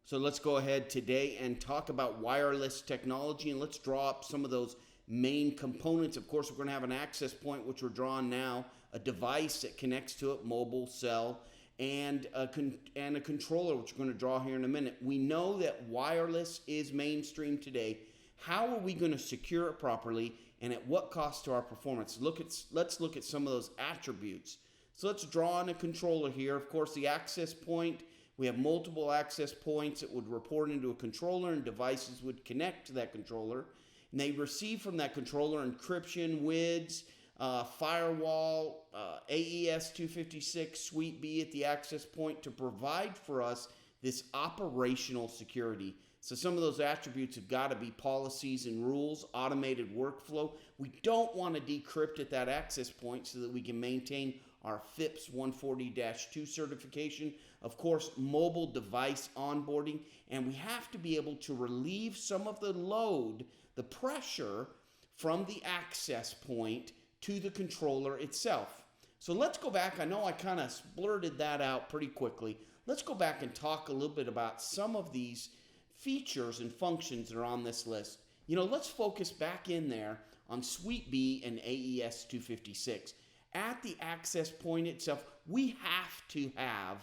So let's go ahead today and talk about wireless technology, and let's draw up some of those main components. Of course, we're going to have an access point, which we're drawing now, a device that connects to it, mobile, cell, and a controller, which we're going to draw here in a minute. We know that wireless is mainstream today. How are we going to secure it properly, and at what cost to our performance? Let's look at some of those attributes. So let's draw in a controller here. Of course, the access point, we have multiple access points that would report into a controller, and devices would connect to that controller. And they receive from that controller encryption, WIDS, firewall, AES 256, Suite B at the access point to provide for us this operational security. So some of those attributes have got to be policies and rules, automated workflow. We don't want to decrypt at that access point so that we can maintain our FIPS 140-2 certification. Of course, mobile device onboarding, and we have to be able to relieve some of the load, the pressure from the access point to the controller itself. So let's go back. I know I kind of blurted that out pretty quickly. Let's go back and talk a little bit about some of these features and functions that are on this list. Let's focus back in there on Suite B and AES 256. At the access point itself, we have to have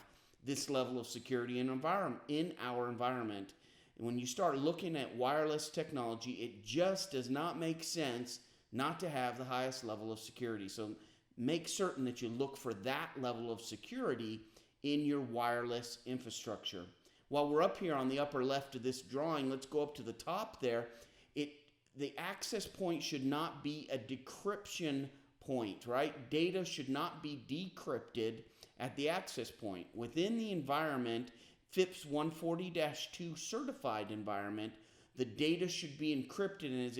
this level of security in our environment. And when you start looking at wireless technology, it just does not make sense not to have the highest level of security. So make certain that you look for that level of security in your wireless infrastructure. While we're up here on the upper left of this drawing, let's go up to the top there. The access point should not be a decryption point, right? Data should not be decrypted at the access point. Within the environment, FIPS 140-2 certified environment, the data should be encrypted, and as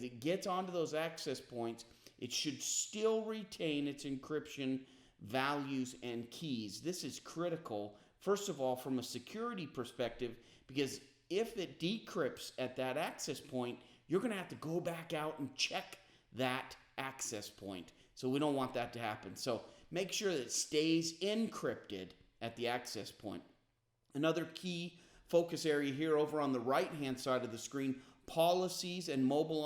it gets onto those access points, it should still retain its encryption values and keys. This is critical, first of all, from a security perspective, because if it decrypts at that access point, you're going to have to go back out and check that access point. So we don't want that to happen. So make sure that it stays encrypted at the access point. Another key focus area here over on the right-hand side of the screen, policies and mobile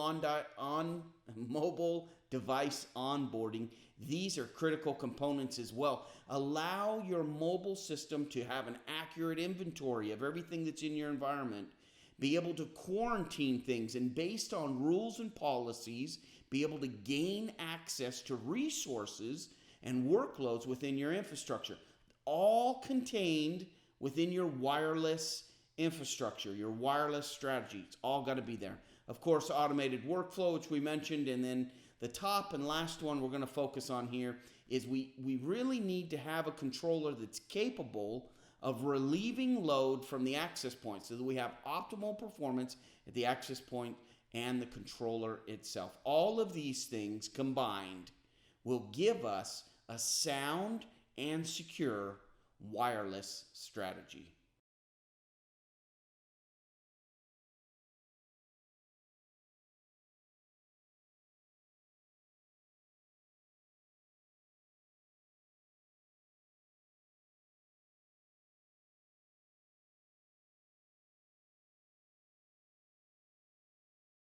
device onboarding. These are critical components as well. Allow your mobile system to have an accurate inventory of everything that's in your environment. Be able to quarantine things, and based on rules and policies, be able to gain access to resources and workloads within your infrastructure. All contained within your wireless infrastructure, your wireless strategy. It's all got to be there. Of course, automated workflow, which we mentioned, and then the top and last one we're going to focus on here is we really need to have a controller that's capable of relieving load from the access point so that we have optimal performance at the access point and the controller itself. All of these things combined will give us a sound and secure wireless strategy.